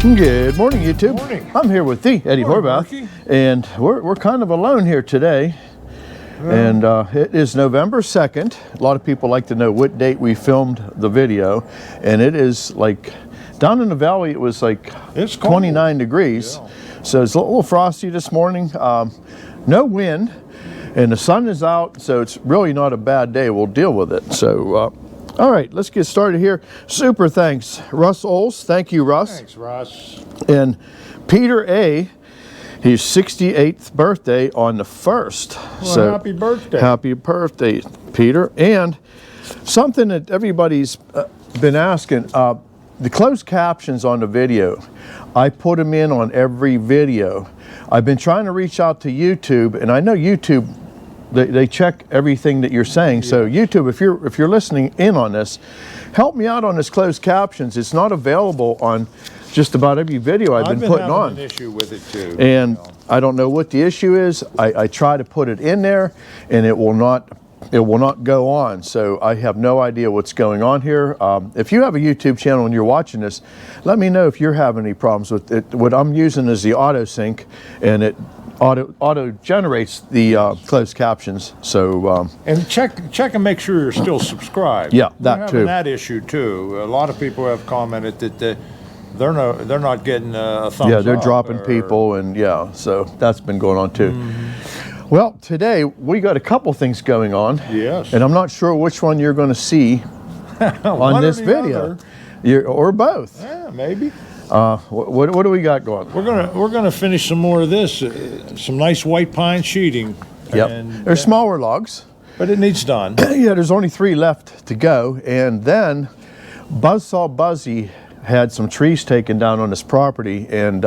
Good morning, YouTube. Good morning. I'm here with the Eddie Morning, Horvath, Marky. and we're kind of alone here today. And it is November 2nd. A lot of people like to know what date we filmed the video, and it is like down in the valley. It was like It's cold. 29 degrees, so it's a little frosty this morning. No wind, and the sun is out, so it's really not a bad day. We'll deal with it. So. All right, let's get started here. Super thanks, Russ Oles. Thank you, Russ. Thanks, Russ. And Peter A., his 68th birthday on the 1st. Well, happy birthday. Happy birthday, Peter. And something that everybody's been asking, the closed captions on the video, I put them in on every video. I've been trying to reach out to YouTube, and I know YouTube, they check everything that you're saying. So YouTube, if you're listening in on this, help me out on this closed captions. It's not available on just about every video I've been putting on. I've been having an issue with it too. And I don't know what the issue is. I try to put it in there, and it will not go on. So I have no idea what's going on here. If you have a YouTube channel and you're watching this, let me know if you're having any problems with it. What I'm using is the auto sync, and it auto generates the closed captions. So and check and make sure you're still subscribed. Yeah, We're that having too. that issue too. A lot of people have commented that they're not getting a thumbs up. yeah, they're dropping people, and so that's been going on too. Well, today we got a couple things going on. Yes. And I'm not sure which one you're going to see on One or this the video, other. or both. Yeah, maybe. What do we got going? We're gonna finish some more of this. Some nice white pine sheeting. Yep. And, They're smaller logs. but it needs done. Yeah, there's only 3 left to go. And then Buzzsaw Buzzy had some trees taken down on his property. And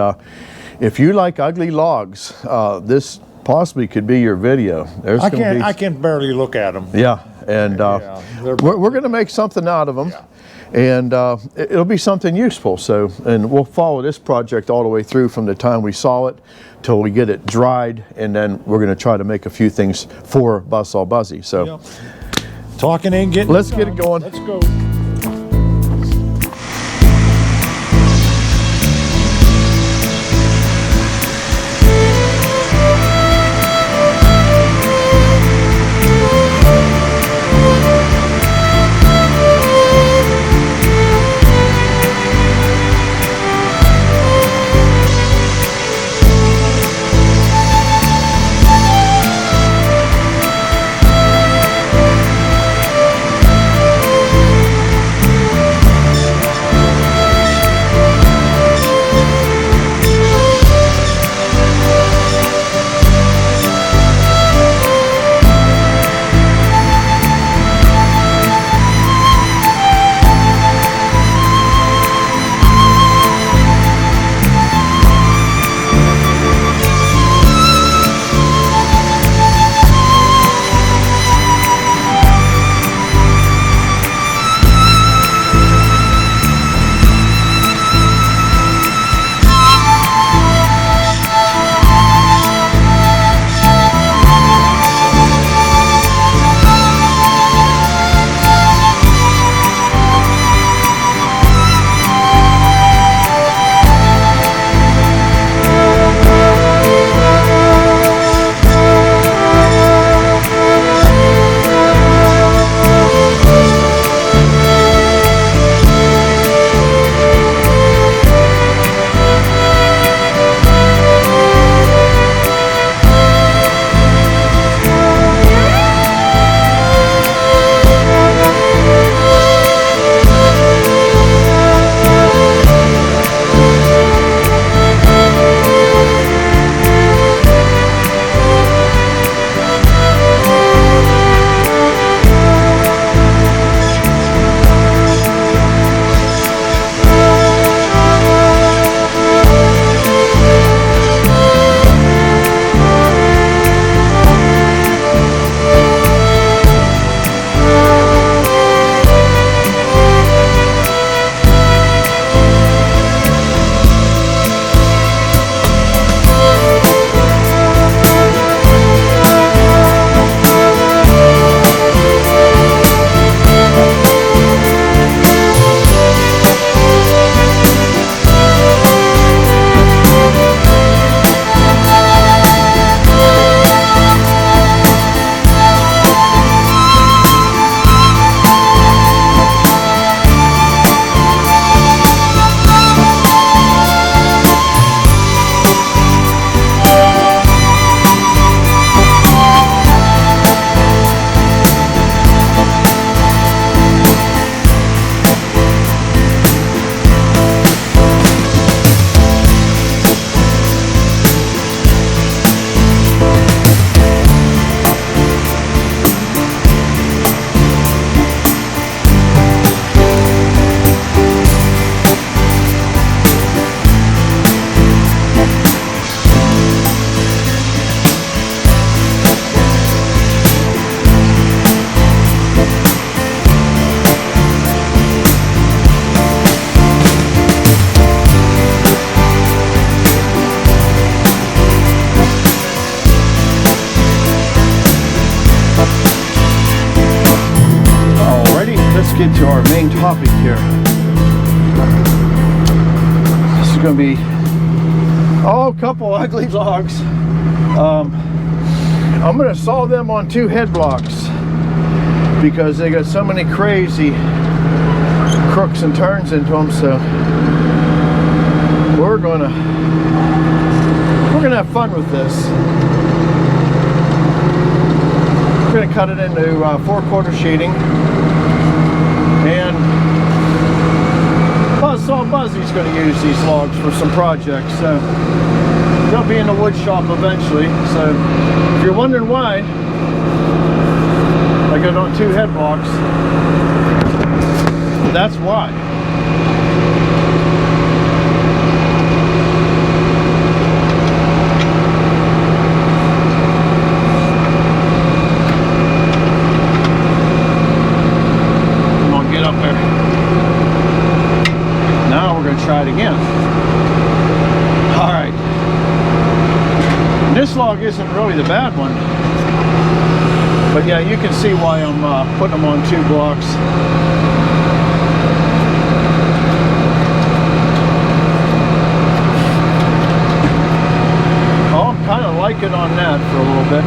if you like ugly logs, this possibly could be your video. I can barely look at them. Yeah, and they're- we're going to make something out of them. Yeah. And it'll be something useful. So, and we'll follow this project all the way through from the time we saw it till we get it dried, and then we're going to try to make a few things for Buzzsaw Buzzy. So, Yep. Talking ain't getting. Let's get it done. going. Let's go. let's get to our main topic here. This is going to be a couple ugly logs. I'm going to saw them on 2 head blocks because they got so many crazy crooks and turns into them. So we're gonna have fun with this. We're gonna cut it into 4/4 sheeting, and Buzzsaw Buzzy's gonna use these logs for some projects. So they'll be in the wood shop eventually. So if you're wondering why I got it on 2 head blocks, that's why. Come on, get up there. Now we're going to try it again. All right. And this log isn't really the bad one. But yeah, you can see why I'm putting them on 2 blocks. Oh, I'm kind of liking on that for a little bit.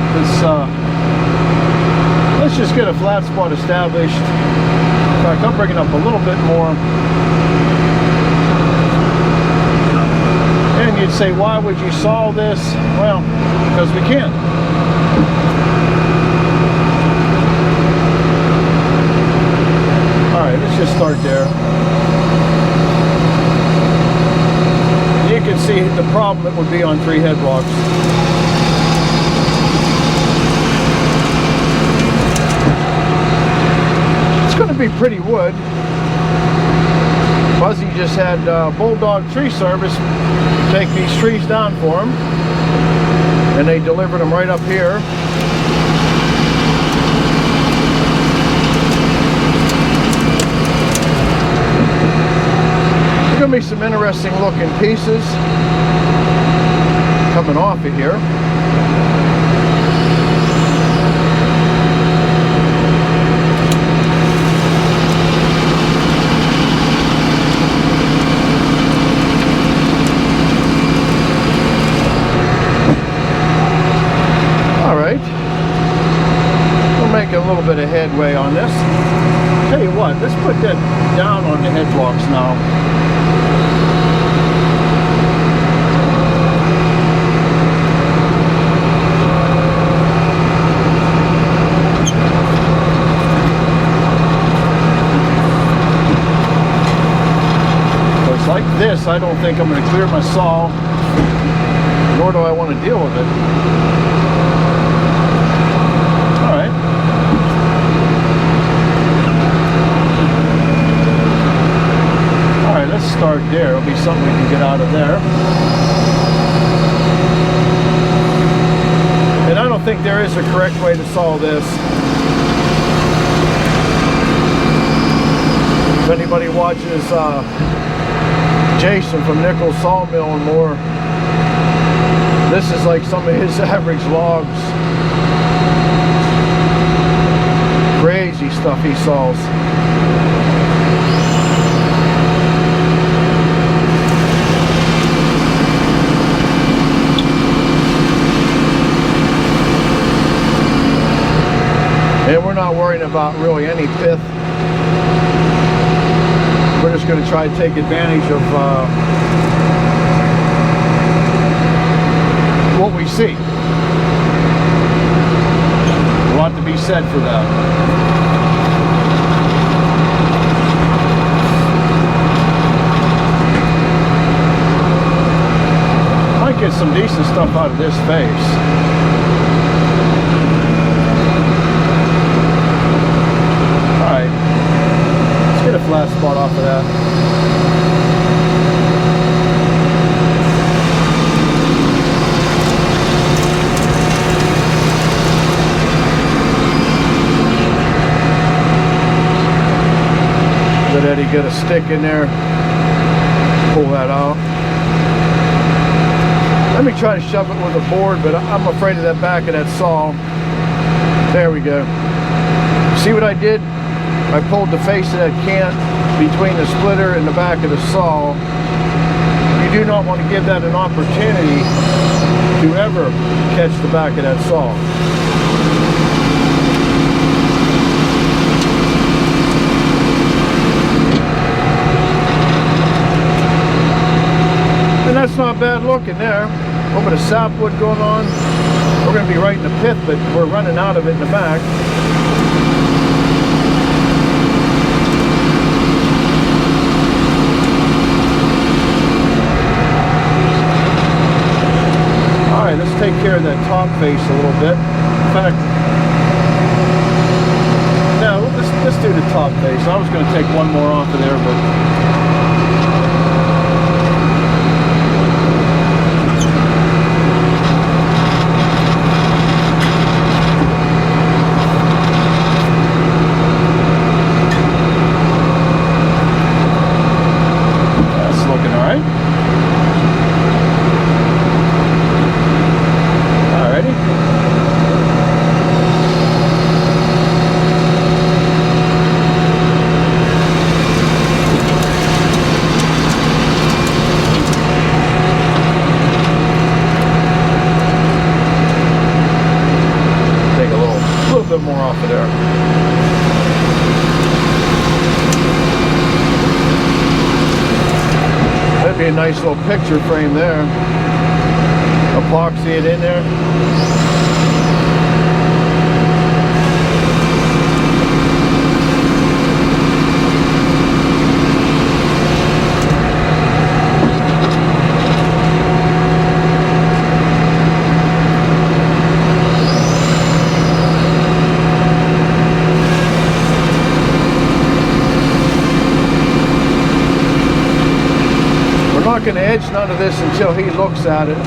Let's just get a flat spot established. In fact, I'll bring it up a little bit more. And you'd say, why would you saw this? Well, because we can. Alright, let's just start there. You can see the problem it would be on 3 head blocks. It's going to be pretty wood. Buzzy just had Bulldog Tree Service take these trees down for him, and they delivered them right up here. Going to be some interesting looking pieces coming off of here. All right, we're making a little bit of headway on this. Tell you what, let's put that down on the head blocks now. Like this, I don't think I'm going to clear my saw, nor do I want to deal with it. Alright. Alright, let's start there. It'll be something we can get out of there. And I don't think there is a correct way to saw this. If anybody watches Jason from Nichols Sawmill and more, this is like some of his average logs. Crazy stuff he saws. And we're not worrying about really any pith. We're just going to try to take advantage of what we see. A lot to be said for that. Might get some decent stuff out of this face. Get a flat spot off of that. Let Eddie get a stick in there, pull that out. Let me try to shove it with a board, but I'm afraid of that back of that saw. There we go. See what I did? I pulled the face of that cant between the splitter and the back of the saw. You do not want to give that an opportunity to ever catch the back of that saw. And that's not bad looking there. A little bit of sapwood going on. We're going to be right in the pit, but we're running out of it in the back. Alright, let's take care of that top face a little bit. In fact, no, let's do the top face. I was going to take one more off of there, but more off of there. That'd be a nice little picture frame there. Epoxy it in there. Not going to edge none of this until he looks at it,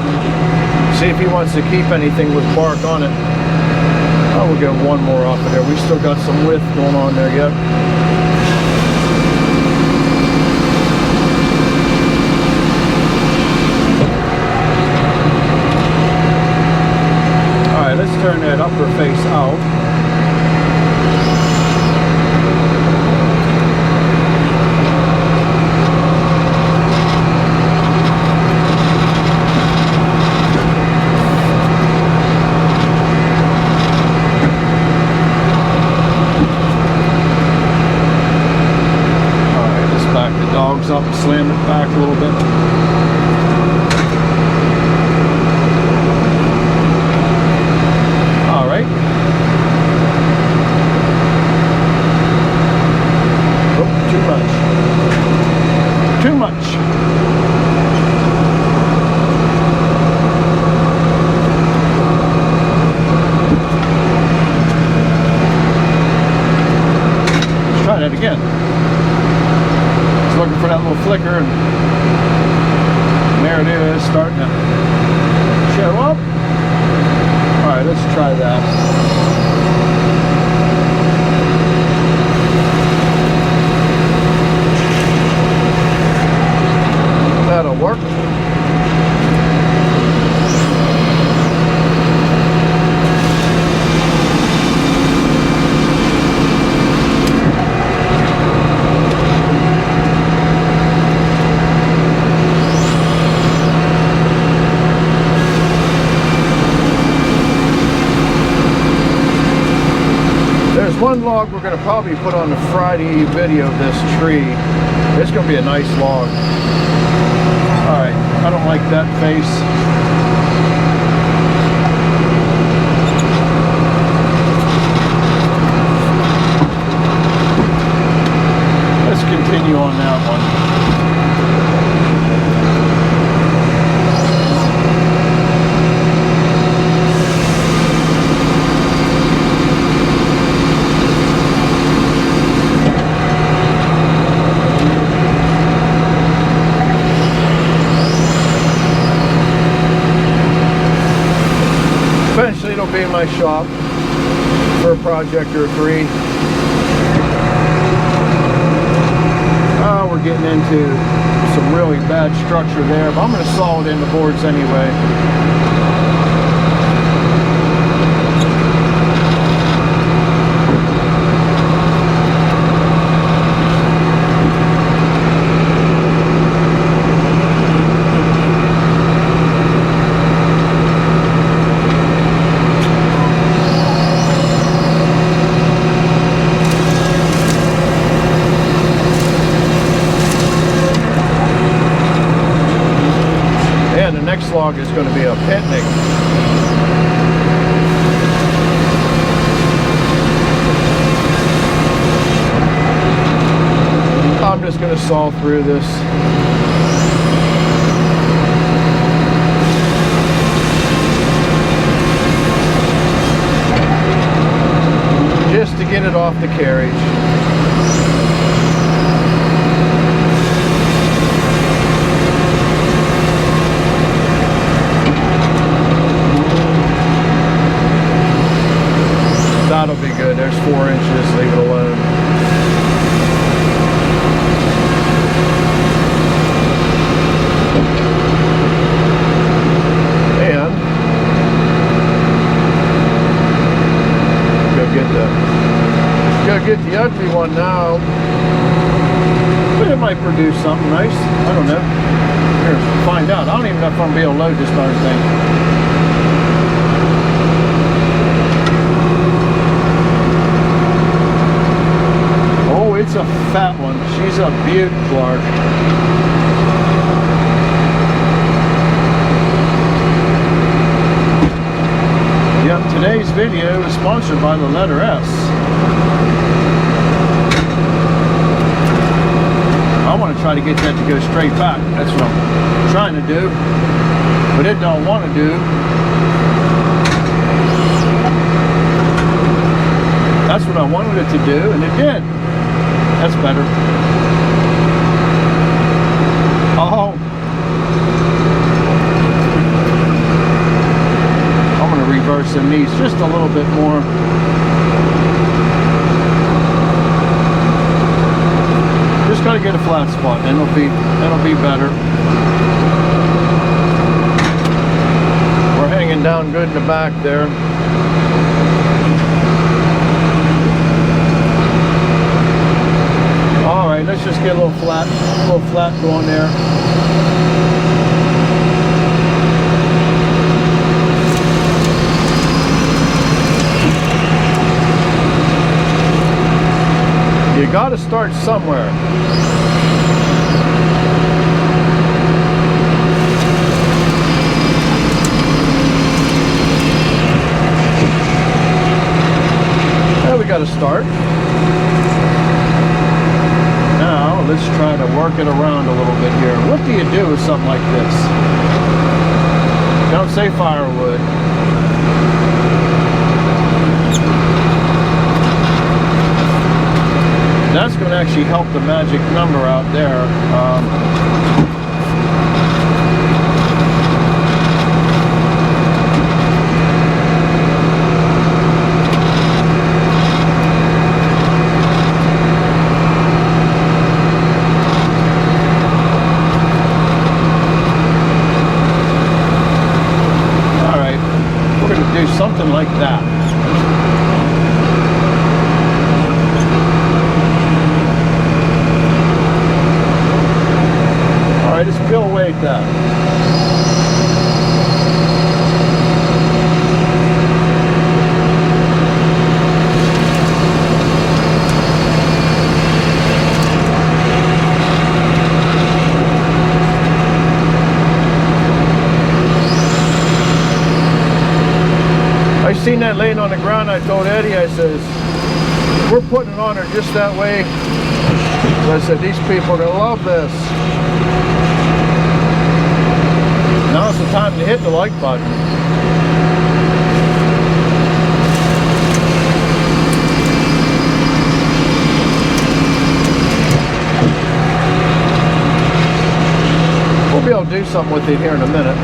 see if he wants to keep anything with bark on it. Oh, we'll get one more off of there. We still got some width going on there yet. All right, let's turn that upper face out. Up and slam it back a little bit. All right. Oh, too much. Too much. Let's try that again. Looking for that little flicker, and there it is, starting to show up. All right, let's try that. That'll work. One log we're going to probably put on the Friday video of this tree. It's going to be a nice log. Alright, I don't like that face. Let's continue on that one. Eventually it'll be in my shop for a project or three. We're getting into some really bad structure there, but I'm going to saw it in the boards anyway. This log is going to be a picnic. I'm just going to saw through this. Just to get it off the carriage. That'll be good. There's 4 inches. Leave it alone. And go get the ugly one now. But it might produce something nice. I don't know. Here, find out. I don't even know if I'm gonna be able to load this darn thing. It's a fat one. She's a beaut, Clark. Yep, today's video is sponsored by the letter S. I want to try to get that to go straight back. That's what I'm trying to do. But it don't want to do. That's what I wanted it to do, and it did. That's better. Oh. I'm going to reverse the knees just a little bit more. Just got to get a flat spot, and it'll be better. We're hanging down good in the back there. Alright, let's just get a little flat going there. You gotta start somewhere. Well, we gotta start. Let's try to work it around a little bit here. What do you do with something like this? Don't say firewood. That's going to actually help the magic number out there. Something like that. All right, let's peel away at that. I seen that laying on the ground. I told Eddie, I says, we're putting it on her just that way. So I said, these people are going to love this. Now's the time to hit the like button. We'll be able to do something with it here in a minute.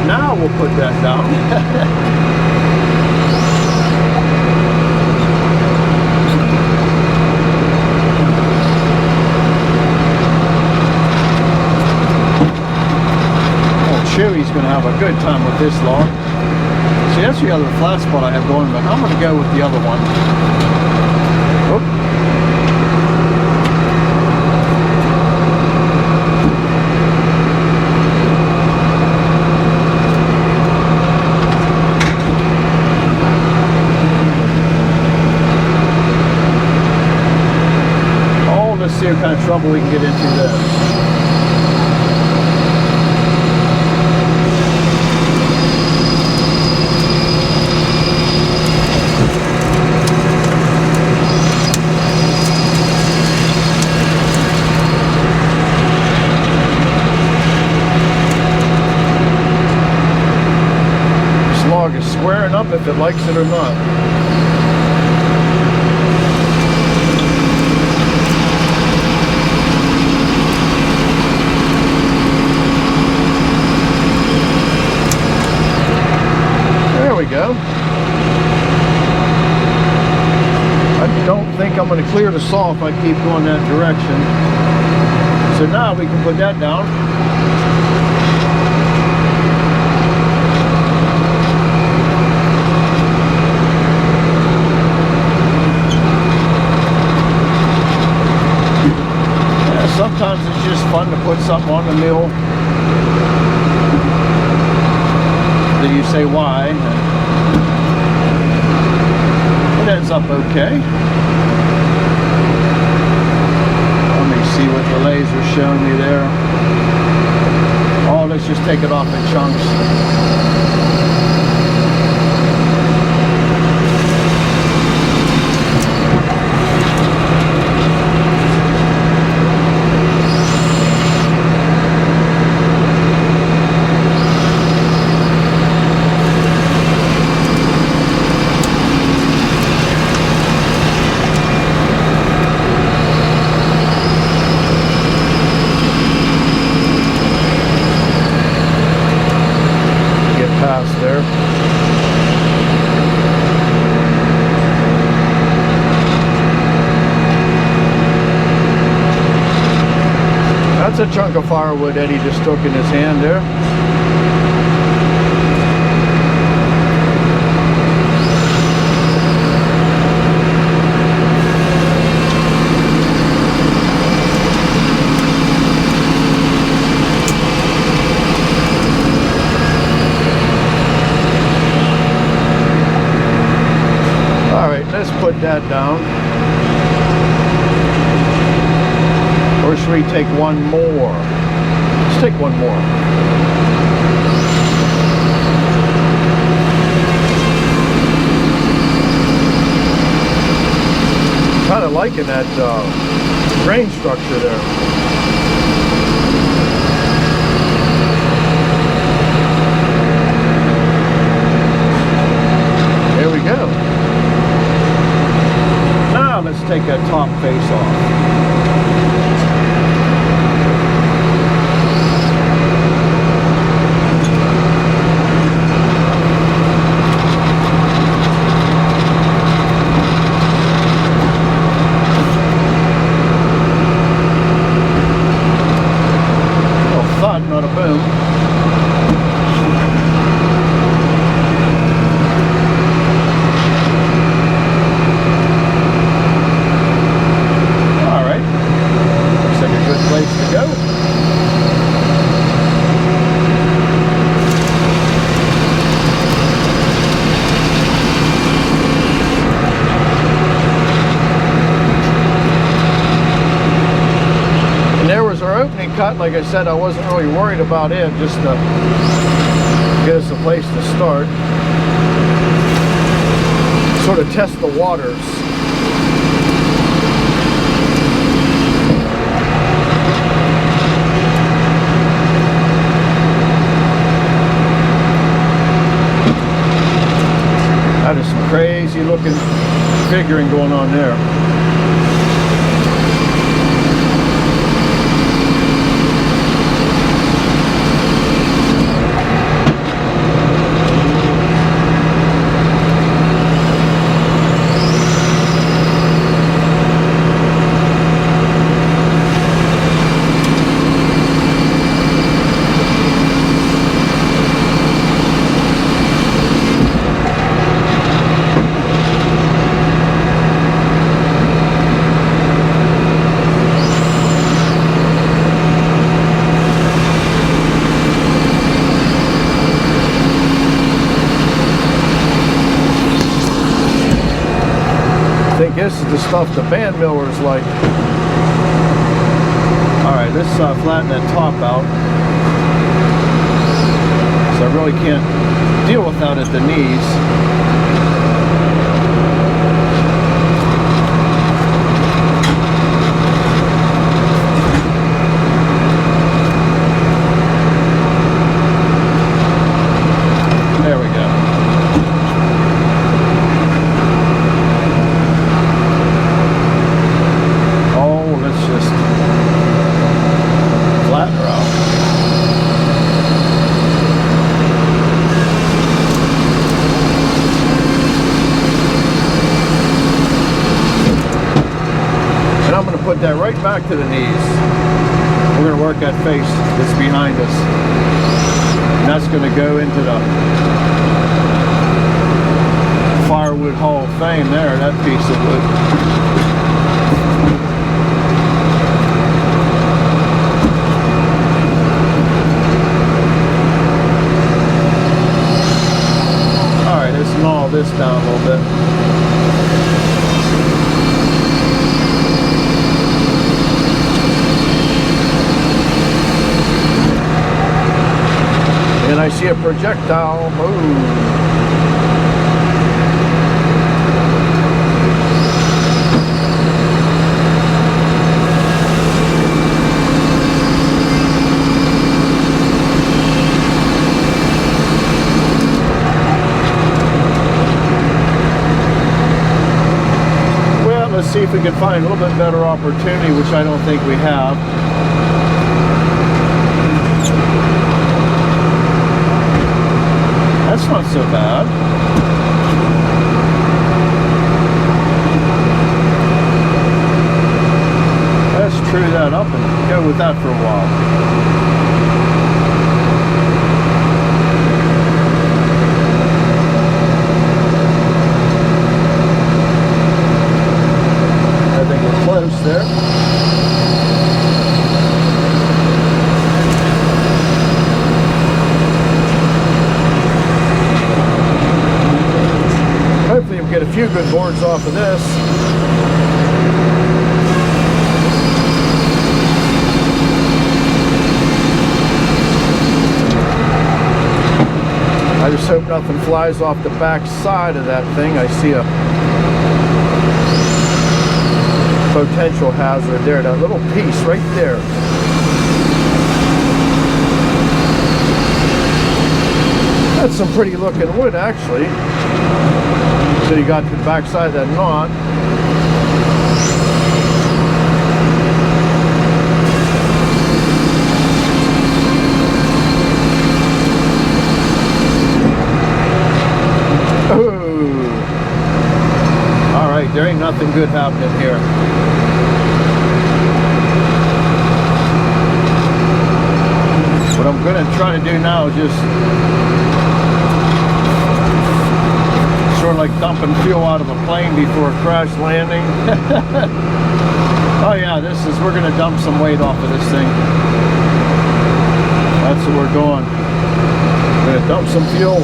Now we'll put that down. Chewy's going to have a good time with this log. See, that's the other flat spot I have going, but I'm going to go with the other one. Oop. see what kind of trouble we can get into there. This log is squaring up if it likes it or not. Go. I don't think I'm going to clear the saw if I keep going that direction. So now we can put that down. Yeah, sometimes it's just fun to put something on the mill. Then you say why. It ends up okay. Let me see what the laser's showing me there. Oh, let's just take it off in chunks. There. That's a chunk of firewood Eddie just took in his hand there. Let's put that down. Or should we take one more? Let's take one more. Kind of liking that grain structure there. There we go. Now let's take that top face off. A thud, not a boom. Place to go. And there was our opening cut. Like I said, I wasn't really worried about it, just to get us a place to start. Sort of test the waters. That is some crazy looking figuring going on there. I think this is the stuff the band millers like. All right, let's flatten that top out. So I really can't deal with that at the knees. There we go. Oh, let's just flatten her out. And I'm going to put that right back to the knees. We're going to work that face that's behind us. And that's going to go into the Firewood Hall of Fame there, that piece of wood. All right, let's gnaw this down a little bit. And I see a projectile move. Well, let's see if we can find a little bit better opportunity, which I don't think we have. That's not so bad. Let's true that up and go with that for a while. I think we're close there. Hopefully we'll get a few good boards off of this. I just hope nothing flies off the back side of that thing. I see a potential hazard there, that little piece right there. That's some pretty looking wood, actually. So you got to the back side of that knot. Oh. All right, there ain't nothing good happening here. What I'm going to try to do now is just sort of like dumping fuel out of a plane before a crash landing. Oh yeah, we're going to dump some weight off of this thing. That's what we're doing. We're going to dump some fuel.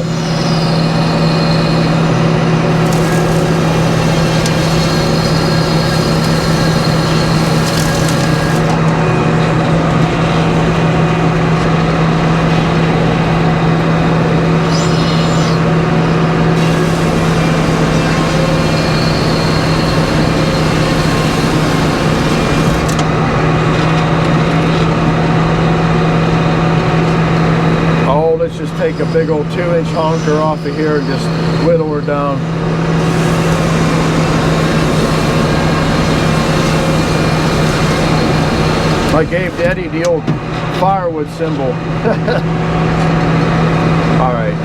Just take a big old 2-inch honker off of here and just whittle her down. I gave Eddie the old firewood symbol. All right.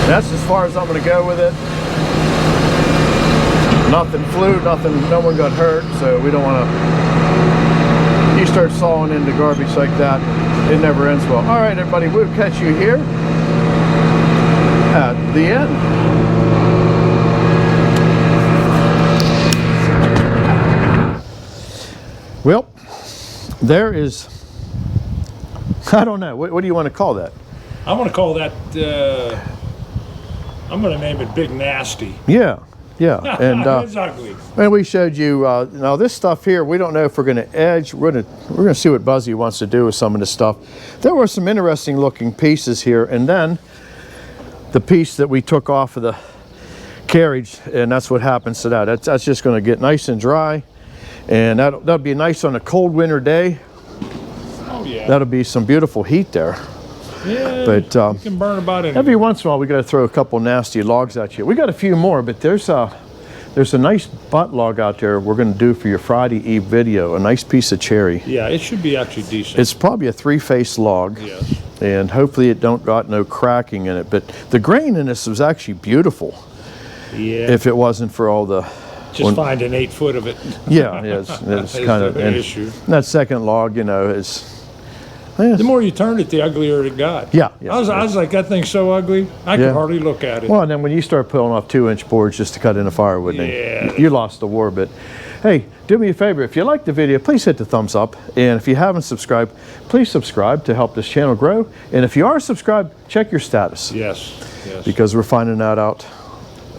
That's as far as I'm going to go with it. Nothing flew, no one got hurt, so we don't want to. You start sawing into garbage like that, it never ends well. All right, everybody, we'll catch you here at the end. Well, there is, I don't know, what do you want to call that? I want to call that, I'm gonna name it Big Nasty. Yeah, yeah. And It's ugly. and we showed you now this stuff here. We don't know if we're going to edge. We're gonna see what Buzzy wants to do with some of this stuff. There were some interesting looking pieces here, and then the piece that we took off of the carriage, and that's what happens to that. That's just going to get nice and dry, and that'll be nice on a cold winter day. Oh yeah. That'll be some beautiful heat there. Yeah. But You can burn about it. every once in a while we got to throw a couple nasty logs at you. We got a few more, but there's a nice butt log out there we're going to do for your Friday Eve video. A nice piece of cherry. Yeah, it should be actually decent. It's probably a 3-face log. Yes. And hopefully it don't got no cracking in it. But the grain in this was actually beautiful. Yeah. If it wasn't for all the Just find an 8 foot of it. yeah, it's Is kind of the issue. that second log, you know, is The more you turned it, the uglier it got. Yeah, I was like, that thing's so ugly, I Yeah. could hardly look at it. well. And then when you start pulling off 2-inch boards just to cut in a firewood, then Yeah. you lost the war. But hey, do me a favor. If you like the video, please hit the thumbs up. And if you haven't subscribed, please subscribe to help this channel grow. And if you are subscribed, check your status Yes, yes. because we're finding that out,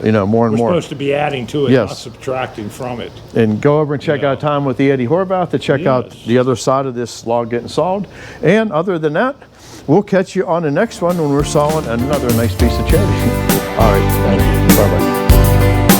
you know, more and We're more. supposed to be adding to it, Yes. not subtracting from it. And go over and check Yeah. out Time with the Eddie Horvath to check out Yes. the other side of this log getting sawed. And other than that, we'll catch you on the next one when we're sawing another nice piece of cherry. All right, thank you. Bye-bye.